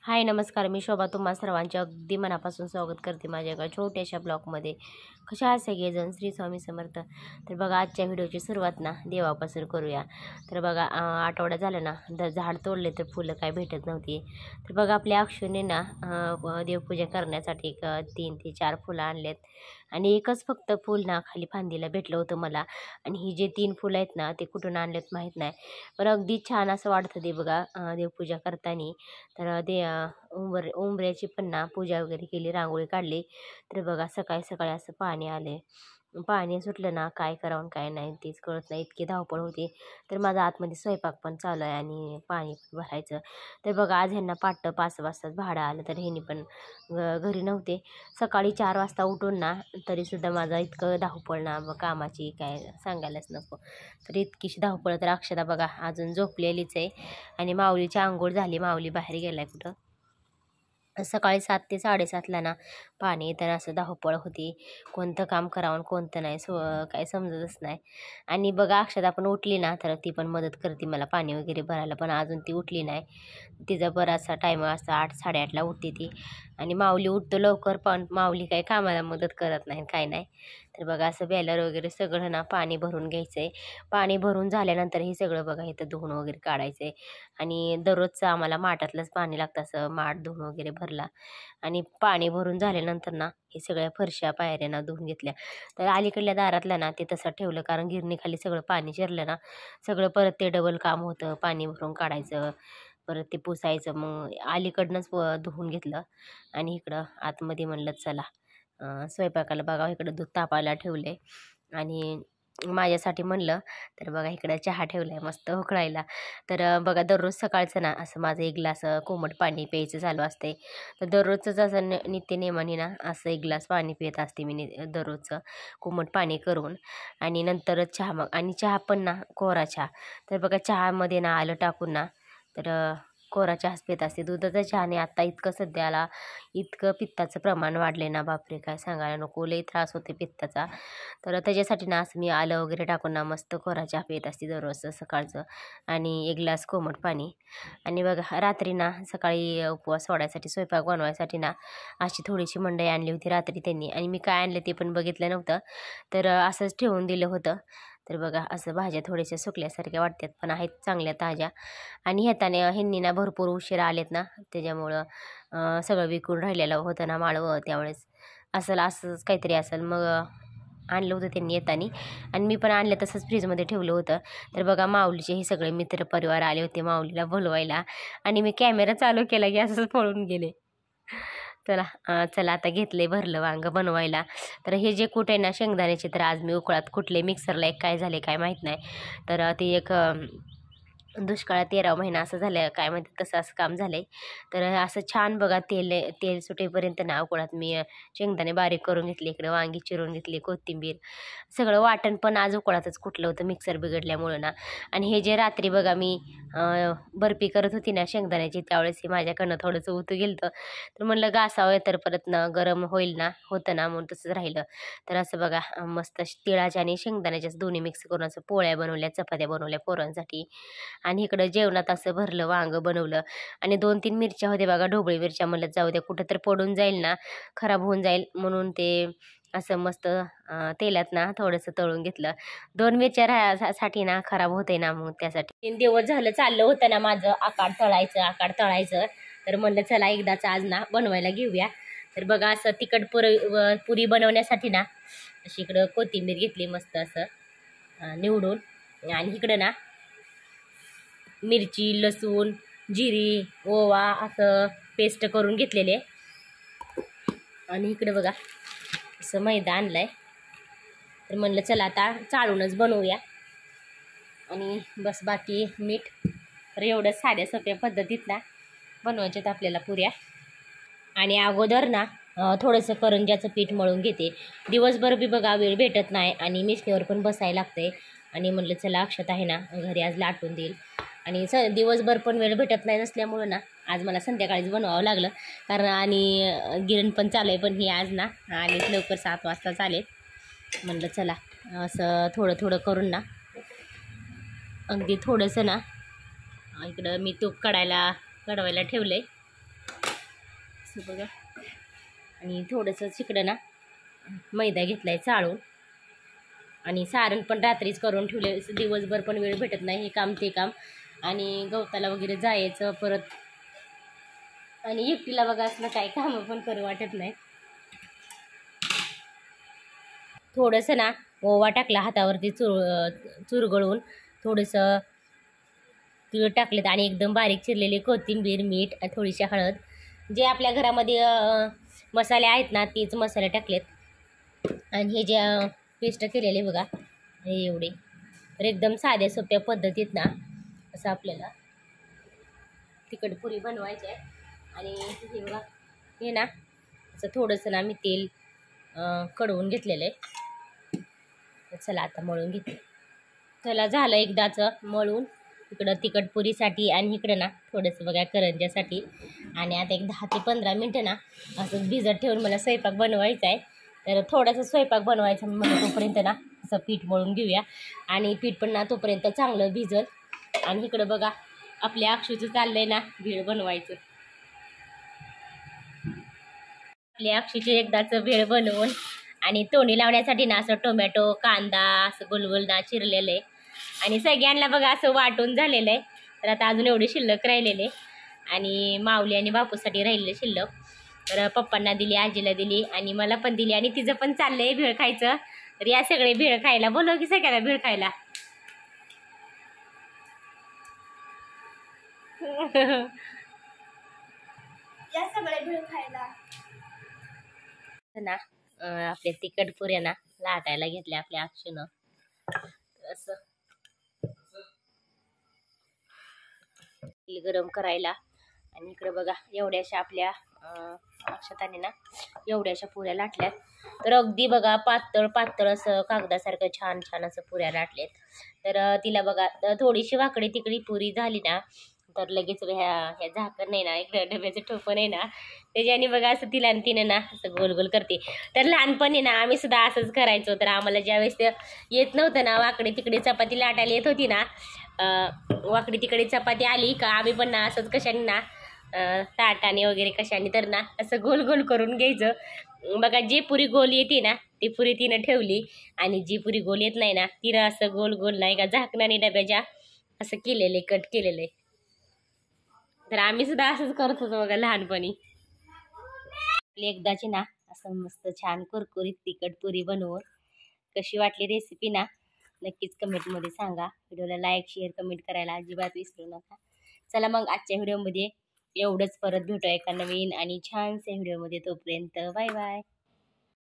हाय नमस्कार, मी शोभा तुम्हा सर्वांचे अगदी मनापासून स्वागत करते माझ्या एका छोट्याशा ब्लॉगमध्ये. कशा आहात सगळेजण? श्री स्वामी समर्थ. तर बघा, आजच्या व्हिडिओची सुरुवात ना देवापासून करूया. तर बघा, आठवडा झाला ना झाड तोडले तर फुलं काय भेटत नव्हती. तर बघा, आपल्या अक्षूने ना देवपूजा करण्यासाठी एक 3 ते 4 फुलं आणलेत आणि एकच फक्त फूल ना खाली फांदीला भेटलं होतं मला. आणि ही जे 3 फुलं आहेत ना ते कुठून आणलेत माहीत नाही, पण अगदी छान असं वाटतं ते बघा देवपूजा करताना. तर ते उंबऱ्याची पण ना पूजा वगैरे केली, रांगोळी काढली. तर बघा, सकाळी सकाळी असं पाणी आले, पाणी सुटलं ना काय करावं काय नाही तेच कळत नाही, इतकी धावपळ होती. तर माझा आतमध्ये स्वयंपाक पण चालू आहे आणि पाणी पण भरायचं. तर बघा, आज ह्यांना पाटं 5 वाजताच भाडं आलं, तर ह्यांनी पण घरी नव्हते. सकाळी 4 वाजता उठून ना तरीसुद्धा माझा इतकं धावपळ ना कामाची काय सांगायलाच नको. तर इतकीशी धावपळ. तर अक्षता बघा अजून झोपलेलीच आहे आणि माऊलीची आंघोळ झाली, माऊली बाहेर गेलाय कुठं. सकाळी 7 ते 7:30ला ना पाणी येताना असं धावपळ होती, कोणतं काम करावं कोणतं नाही, काय समजतच नाही. आणि बघा, अक्षता पण उठली ना तर ती पण मदत करते मला पाणी वगैरे भरायला, पण अजून ती उठली नाही. तिचा बराचसा टाईम असता, 8-8:30ला उठते ती. आणि माऊली उठतो लवकर, पण माऊली काही कामाला मदत करत नाही काय नाही. तर बघा, असं बॅलर वगैरे सगळं ना पाणी भरून घ्यायचं आहे. पाणी भरून झाल्यानंतर हे सगळं बघा इथं धुवून वगैरे काढायचं आहे. आणि दररोजचं आम्हाला माठातलंच पाणी लागतं, असं माठ धुवून वगैरे भरला. आणि पाणी भरून झाल्यानंतर ना हे सगळ्या फरशा पायऱ्यांना धुवून घेतल्या. तर अलीकडल्या दारातल्या ना ते तसं ठेवलं, कारण गिरणीखाली सगळं पाणी शिरलं ना, सगळं परत ते डबल काम होतं, पाणी भरून काढायचं, परत ते पुसायचं. मग अलीकडनंच धुवून घेतलं. आणि इकडं आतमध्ये म्हणलं चला स्वयंपाकाला बघा, इकडं दूध तापायला ठेवले आणि माझ्यासाठी म्हणलं. तर बघा, इकडं चहा ठेवला आहे मस्त उकळायला. तर बघा, दररोज सकाळचं ना असं माझं 1 ग्लास कोमट पाणी प्यायचं चालू असते. तर दररोजचंच असं नित्यनेमाने ना असं 1 ग्लास पाणी पित असते मी दररोजचं कोमट पाणी करून. आणि नंतरच चहा. मग आणि चहा पण ना कोरा चहा. तर बघा, चहामध्ये ना आलं टाकून ना तर कोरा चहाच पित असते. दुधाचा चहाने आता इतकं सध्याला इतकं पित्ताचं प्रमाण वाढले ना, बापरे काय सांगायला नको, लई त्रास होते पित्ताचा. तर त्याच्यासाठी ना असं मी आलं वगैरे टाकून ना मस्त कोरा चहा पित असते दररोजचं सकाळचं, आणि 1 ग्लास कोमट पाणी. आणि बघा, रात्री ना सकाळी उपवास सोडायसाठी स्वयंपाक बनवायसाठी ना अशी थोडीशी मंडई आणली होती रात्री त्यांनी, आणि मी काय आणलं ते पण बघितलं नव्हतं. तर असंच ठेवून दिलं होतं. तर बघा, असं भाज्या थोड्याशा सुकल्यासारख्या वाटतात, पण आहेत चांगल्या ताज्या. आणि ह्यांनी ना भरपूर उशिरा आलेत ना, त्याच्यामुळं सगळं विकून राहिलेलं होतं ना माळवं, त्यावेळेस असंच काहीतरी असेल. मग आणलं होतं त्यांनी येताना, आणि मी पण आणलं तसंच फ्रीजमध्ये ठेवलं होतं. तर बघा, माऊलीचे हे सगळे मित्रपरिवार आले होते माऊलीला बोलवायला, आणि मी कॅमेरा चालू केला की असंच पळून गेले. चला आता घेतले भरलं वांग बनवायला. तर हे जे कुठे ना शेंगदाण्याचे, तर आज मी उकळात कुठले मिक्सरला एक काय झाले काय माहीत नाही. तर ते एक दुष्काळात 13 महिना असं झालं काय माहिती, तसं असं काम झालं आहे. तर असं छान बघा, तेल सुटेपर्यंत ना उकळात मी शेंगदाणे बारीक करून घेतले, इकडे वांगी चिरून घेतली, कोथिंबीर, सगळं वाटण पण आज उकळातच कुठलं होतं मिक्सर बिघडल्यामुळं ना. आणि हे जे रात्री बघा मी बर्फी करत होती ना शेंगदाण्याची, त्यावेळेस हे माझ्याकडनं थोडंसं उतू गेलं. तर म्हणलं घासावं, तर परत ना गरम होईल ना, होतं ना, म्हणून तसंच राहिलं. तर असं बघा, मस्त तिळाच्या आणि शेंगदाण्याच्याच दोन्ही मिक्स करून असं पोळ्या बनवल्या, चपात्या बनवल्या पोरांसाठी. आणि इकडं जेवणात असं भरलं वांगं बनवलं. आणि 2-3 मिरच्या होत्या बघा, ढोबळी मिरच्या. म्हणलं जाऊ द्या, कुठं तर पडून जाईल ना, खराब होऊन जाईल, म्हणून ते असं मस्त तेलात ना थोडंसं तळून घेतलं. 2 मिरच्या साठी ना खराब होते ना, मग त्यासाठी 3 दिवस झालं चाललं होतं ना माझं आकाड तळायचं. तर म्हणलं चला एकदाच आज ना बनवायला घेऊया. तर बघा, असं तिखट पुरी बनवण्यासाठी ना अशी इकडं कोथिंबीर घेतली मस्त असं निवडून. आणि इकडं ना मिरची, लसूण, जिरी, ओवा असं पेस्ट करून घेतलेले. आणि इकडे बघा असं मैदा आणलाय. तर म्हणलं चला आता चाळूनच बनवूया. आणि बस, बाकी मीठ. तर एवढं साध्या सोप्या पद्धतीत ना बनवायच्यात आपल्याला पुऱ्या. आणि अगोदर ना थोडंसं करंजाचं पीठ मळून घेते. दिवसभर बी बघा वेळ भेटत नाही, आणि मिशनीवर पण बसायला लागते. आणि म्हणलं चला अक्षत आहे ना घरी आज लाटून देईल. आणि दिवसभर पण वेळ भेटत नाही नसल्यामुळं ना आज मला संध्याकाळीच बनवावं लागलं, कारण आणि गिरण पण चालू आहे. पण ही आज ना आलेत लवकर, 7 वाजता चालेत. म्हणलं चला असं थोडं थोडं करून ना, अगदी थोडंसं ना इकडं मी तूप कढवायला ठेवलं आहे. असं बघा. आणि थोडंसं इकडं ना मैदा घेतलाय चाळून, आणि सारण पण रात्रीच करून ठेवले. दिवसभर पण वेळ भेटत नाही, हे काम ते काम, आणि गवताला वगैरे जायचं परत, आणि एकटीला बघा असलं काही कामं पण करू वाटत नाही. थोडंसं ना ओवा टाकला हातावरती चुरगळून, थोडंसं तीळ टाकलेत, आणि एकदम बारीक चिरलेली कोथिंबीर, मीठ, थोडीशी हळद, जे आपल्या घरामध्ये मसाले आहेत ना तेच मसाले टाकलेत. आणि हे जे पेस्ट केलेले बघा हे एवढे, तर एकदम साध्या सोप्या पद्धतीत ना असं आपल्याला तिखट पुरी बनवायची आहे. आणि हे बघा हे ना असं थोडंसं ना मी तेल कडवून घेतलेलं आहे. चला आता मळून घेते. चला झालं एकदाचं मळून, इकडं तिखट पुरीसाठी आणि इकडं ना थोडंसं बघा करंज्यासाठी. आणि आता एक 10 ते 15 मिनटं ना असं भिजत ठेवून मला स्वयंपाक बनवायचा आहे. तर थोडासा स्वयंपाक बनवायचा मला, तोपर्यंत ना असं पीठ मळून घेऊया. आणि पीठ पण ना तोपर्यंत चांगलं भिजल. आणि इकडं बघा आपल्या अक्षूचं चाललंय ना भेळ बनवायचं. आपल्या अक्षूची एकदाचं भेळ बनवून, आणि तोंडी लावण्यासाठी ना असं टोमॅटो, कांदा असं गोलगोल ना चिरलेलं आहे. आणि सगळ्यांना बघा असं वाटून झालेलं आहे. तर आता अजून एवढे शिल्लक राहिलेले, आणि माऊली आणि बापूसाठी राहिलेले शिल्लक. तर पप्पांना दिली, आजीला दिली, आणि मला पण दिली. आणि तिचं पण चाललंय भेळ खायचं. तर या सगळे भेळ खायला बोलव की सगळ्याला भेळ खायला. या सगळे भेळ खायला ना. आपल्या तिखट पुऱ्या ना लाटायला घेतल्या आपल्या अक्षूनं. असं तेल गरम करायला, आणि इकडे बघा एवढ्याशा आपल्या अक्षताने ना एवढ्याशा पुऱ्या लाटल्यात. तर अगदी बघा पातळ पातळ असं कागदासारखं छान छान असं पुऱ्या लाटलेत. तर तिला बघा थोडीशी वाकडी तिकडी पुरी झाली ना, तर लगेच ह्या झाकण नाही ना, इकडे डब्याचं टोपण आहे ना त्याच्याने बघा असं तिला आणि तिने ना असं गोल गोल करते. तर लहानपणी ना आम्ही सुद्धा असंच करायचो. तर आम्हाला ज्यावेळेस येत नव्हतं ना वाकडे तिकडे चपाती लाटायला येत होती ना, वाकडी तिकडे चपाती आली का आम्ही पण ना असंच कशाने ना ताटाने वगैरे कशाने तर ना असं गोल गोल करून घ्यायचं. बघा जी पुरी गोल येते ना ती पुरी तिनं ठेवली, आणि जी पुरी गोल येत नाही ना तिनं असं गोल गोल नाही का झाकणाने डब्याच्या असं केलेले, कट केलेले. तर आम्ही सुद्धा असंच करत होतो बघा लहानपणी. एकदाची ना असं मस्त छान कुरकुरीत तिखट पुरी बनवून कशी वाटली रेसिपी ना नक्कीच कमेंटमध्ये सांगा. व्हिडिओला लाईक, शेअर, कमेंट करायला अजिबात विसरू नका. चला मग आजच्या व्हिडिओमध्ये एवढंच. परत भेटूया एका नवीन आणि छानशा व्हिडिओमध्ये. तोपर्यंत बाय बाय.